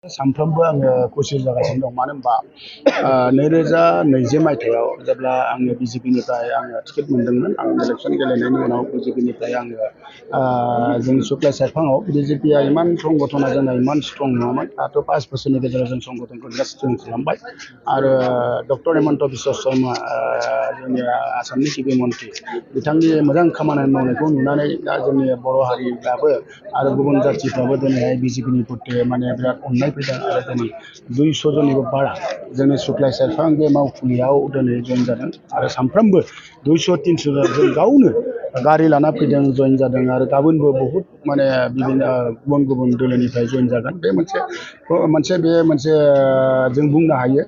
सानफ्रोमबो आङो खुसि जागासिनो दं मानो होनबा 2020 मायथाइयाव जेब्ला आङो बिजेपिनिफ्राय आङो टिकेट मोनदोंमोन आं इलेक्सन गेलेनायनि उनाव बिजेपिनिफ्राय आङो जोंनि सुक्लाय सेरफाङाव बिजेपिया इमान संगठना जोंना इमान स्ट्रं नङामोन दाथ' 5 बोसोरनि गेजेराव जों संगठनखौ बिराद स्ट्रं खालामबाय आरो डक्टर हेमन्त बिश्व शर्मा जोंनि आसामनि गिबि मन्थ्रि बिथांनि मोजां खामानि मावनायखौ नुनानै दा जोंनि बर' हारिफ्राबो आरो गुबुन जाथिफ्राबो दिनैहाय बिजेपिनि प्रति माने बिराद अननाय फैदों आरो दिनै 200 जननिबो बारा जोंनि सुक्लाय सेरफां बे मावखुलियाव दिनै जइन जादों आरो सानफ्रोमबो 200-300 जों गावनो गारि लाना फैदों जइन जादों आरो गाबोनबो बहुत माने बिदिनो गुबुन गुबुन दोलोनिफ्राय जइन जागोन बे मोनसे जों बुंनो हायो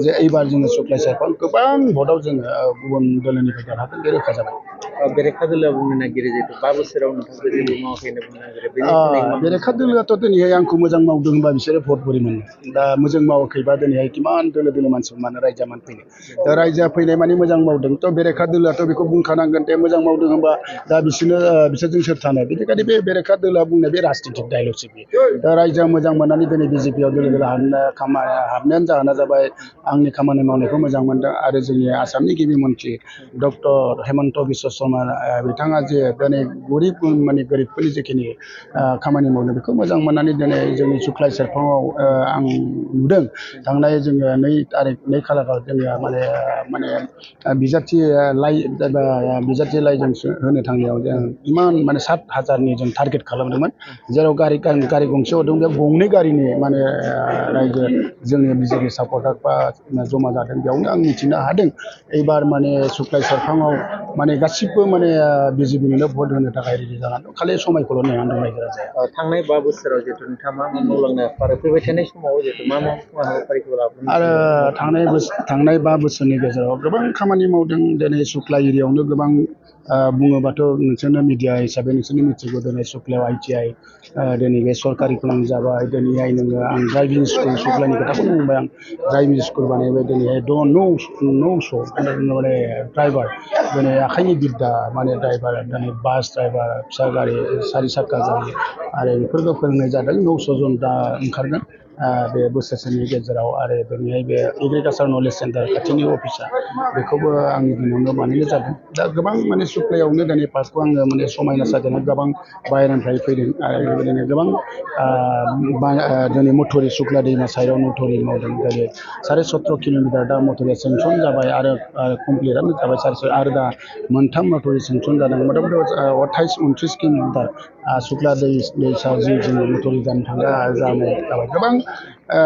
जे एबार जोङो सुक्लाय सेरफां गोबां भटआव जोङो गुबुन दोलोनिफ्राय देरहागोन बे रोखा जाबाय। बेरेखा दोलोआ बुंनो नागिरो जिहेतु 5 बोसोराव नोंथांखौ जेबो मावाखै होनना बुंनो नागिरो बेरेखा दोलोआथ' दिनैहाय आंखौ मोजां मावदों होनबा बिसोरो भट बोरै मोनो दा मोजां मावाखैबा दिनैहाय किमान दोलो मानसि मानो रायजोआ मानो फैनो दा रायजोआ फैनाय माने मोजां मावदों थ' बेरेखा दोलोआथ' बेखौ बुंखानांगोन दे मोजां मावदों होनबा दा बिसोरजों सोर थानो बेनिखायनो बे बेरेखा दोलोआ बुंनाय बे राजनितिक डायलगसो बेयो दा रायजोआ मोजां मोननानै दिनै बिजेपियाव दोलो हाबनायानो जाहोना जाबाय आंनि खामानि मावनायखौ मोजां मोनदों आरो जोंनि आसामनि गिबि मन्थ्रि डक्टर हेमन्त बिश्व शर्मा बिथाङा जे दिनै गोरिबफोरनि जिखिनि खामानि मावदों बेखौ मोजां मोननानै दिनै जोंनि सुक्लाय सेरफाङाव आं नुदों थांनाय जोङो 2 खालाराव जोङो माने बिजाथि लाइजों होनो थांनायाव जों इमान माने 7,000नि जों टारगेट खालामदोंमोन जेराव गारि गंसे हरदों बे 2 गारिनि माने रायजो जोंनि बिजेपि सापर्टारफ्रा जमा जादों बेयावनो आं मिथिनो हादों एबार माने सुक्लाय सेरफाङाव माने गासिबो माने बिजेपिनिनो भट होनो थाखाय रेडि जानानै दं खालि समायखौल' नेनानै दं रायजो राजाया। थांनाय 5 बोसोराव जिहेतु नोंथाङा मा मावलांनो आरो फैबाय थानाय समाव जिहेतु मा हाबाफारिखौ लाबोनो आरो थांनाय 5 बोसोरनि गेजेराव गोबां खामानि मावदों दिनै सुक्लाय एरियायावनो गोबां बुङोबाथ' नोंसोरनो मिडिया हिसाबै नोंसोरनो मिथिगौ दिनै सुक्लायाव ITI दिनै बे सरकारि जाबाय दिनैहाय नोङो आं ड्राइभिं स्कुल सुक्लायनि खोथाखौनो बुंबाय आं ड्राइभिं स्कुल बानायबाय दिनैहाय माने ड्राइभार दिनै आखाइनि बिद्दा माने ड्राइभार दिनै बास ड्राइभार फिसा गारि 4 साखा गारि आरो बेफोरखौ फोरोंनाय जादों 900 जन दा ओंखारगोन बे बोसोरसेनि गेजेराव आरो दिनैहाय बे एग्रिकालसार नलेज सेन्टार खाथिनि अफिसा बेखौबो आंनि दिनावनो बानायनाय जादों दा गोबां माने सुक्लायावनो दिनै पार्कखौ आङो माने समायना साजायना गोबां बाहेरानिफ्राय फैदों आरो बेबायदिनो गोबां दिनै मथुरि सुक्ला दैमा साइडआव मथुरि मावदों दिनै 17.5 किल'मिटार दा मथुरिया सेंसन जाबाय आरो कमप्लिटआनो जाबाय आरो दा मोनथाम मथुरि सेंसन जादों मथा मथि 28-29 किल'मिटार सुक्ला दैसा जि जोङो मथुरि जानो थांग्रा जानाय जाबाय गोबां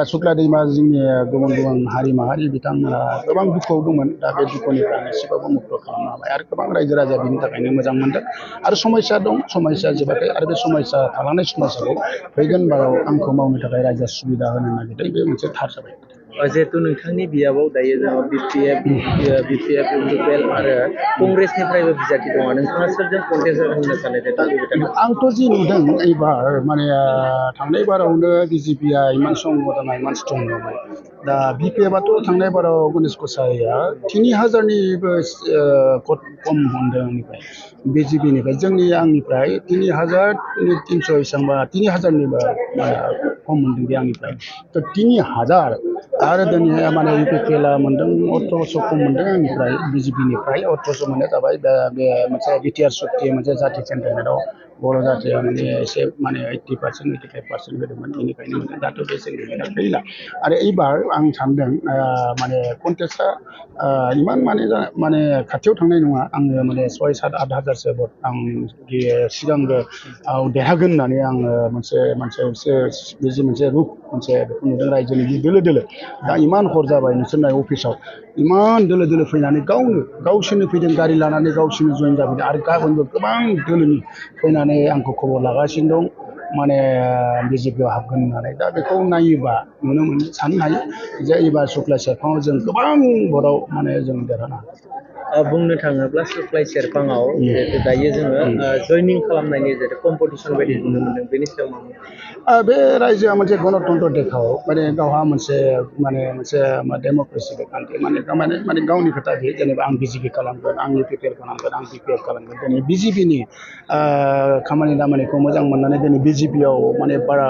सुक्ला दैमा जोंनि गुबुन हारि माहारि बिथांमोना गोबां दुखुआव दंमोन दा बे दुखुनिफ्राय एसेबाबो मुक्त खालामनो हाबाय आरो गोबां रायजो राजाया बिनि थाखायनो मोजां मोनदों आरो समस्या दं समस्या जोबाखै आरो बे समस्या थालांनाय समस्याखौ फैगोन बाराव आंखौ मावनो थाखाय रायजोआ सुबिदा होनो नागिरदों बे मोनसे थार जाबाय। जिहेतु नोंथांनि बियाबाव दायो जोङो BPF UPL आरो कंग्रेसनिफ्रायबो बिजाथि दङ नोंथाङा सोरजों कन्टेस्ट होनो सानो आंथ' जि नुदों एबार माने थांनाय बारावनो बिजेपिया इमान संगठना इमान स्ट्रं नङामोन दा BPFआथ' थांनाय बाराव गणेश कसारिया 3000निबो खम मोनदों आंनिफ्राय बिजेपिनिफ्राय आंनिफ्राय 3000-300 एसेबांबा 3000निबो खम मोनदों बे आंनिफ्राय थ' 3000 आरो दिनैहाय माने UPPLआ मोनदों 1800 खम मोनदों आंनिफ्राय बिजेपिनिफ्राय 1800 मोननाया जाबाय बे मोनसे बिटिआर सुक्ति मोनसे जाथि सेन्टिमेन्टआव बर' जाथिया माने एसे माने 80% 85% होदोंमोन बेनिखायनो मोनदों दाथ' बे सेन्टिमेन्टआ गैला आरो एबार आं सानदों माने कन्टेस्टआ इमान माने खाथियाव थांनाय नङा आङो माने 6-7-8 हाजारसो भट आं सिगांबो देरहागोन होननानै आङो मोनसे रुप मोनसे बेखौ नुदों रायजोनि दोलो दा इमान हर जाबाय नोंसोरनाय अफिसाव इमान दोलो फैनानै गावसोरनो फैदों गारि लानानै गावसोरनो जइन जाफैदों आरो गाबोनबो गोबां दोलोनि फैनानै आंखौ खबर लागासिनो दं माने बिजेपियाव हाबगोन होननानै दा बेखौ नायोबा साननो हायो जे एबार सुक्लाय सेरफाङाव जों गोबां भटआव माने जों देरहानो हागोन। बुंनो थाङोब्ला सुक्लाय सेरफाङाव जिहेतु दायो जोङो जयनिं खालामनायनि जिहेतु कम्पिटिसन बायदि नुनो मोनदों बेनि सायाव बे रायजोआ मोनसे गणतन्त्र देखाव माने गावहा मोनसे डेम'क्रेसि कान्ट्रि माने गावनि खोथा बियो जेनेबा आं बिजेपि खालामगोन आं UPPL खालामगोन आं BPF खालामगोन दिनै बिजेपिनि खामानि दामानिखौ मोजां मोननानै दिनै बिजेपियाव माने बारा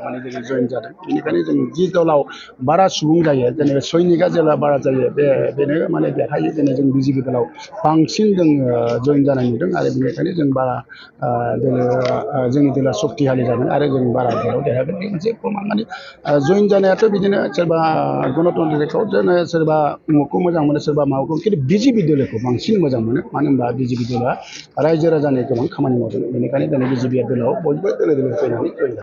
माने जों जइन जादों बेनिखायनो जों जि दलाव बारा सुबुं जायो जेनेबा सैनिका जेब्ला बारा जायो बेनो माने बेहाय दिनै जों बिजेपि दलाव बांसिन जों जइन जानाय नुदों आरो बेनिखायनो जों बारा जोंनि दला सक्तिशालि जागोन आरो जों बारा भटआव देरहागोन बे मोनसे प्रमान माने जइन जानायाथ' बिदिनो सोरबा गणतन्त्रखौ जोङो सोरबा उमुखखौ मोजां मोनो सोरबा माबाखौ खिन्थु बिजेपि दलखौ बांसिन मोजां मोनो मानो होनबा बिजेपि दला रायजो राजानि गोबां खामानि मावदों बेनिखायनो दिनै बिजेपि दलाव बयबो दोलो दोलो फैनानै जइन जादों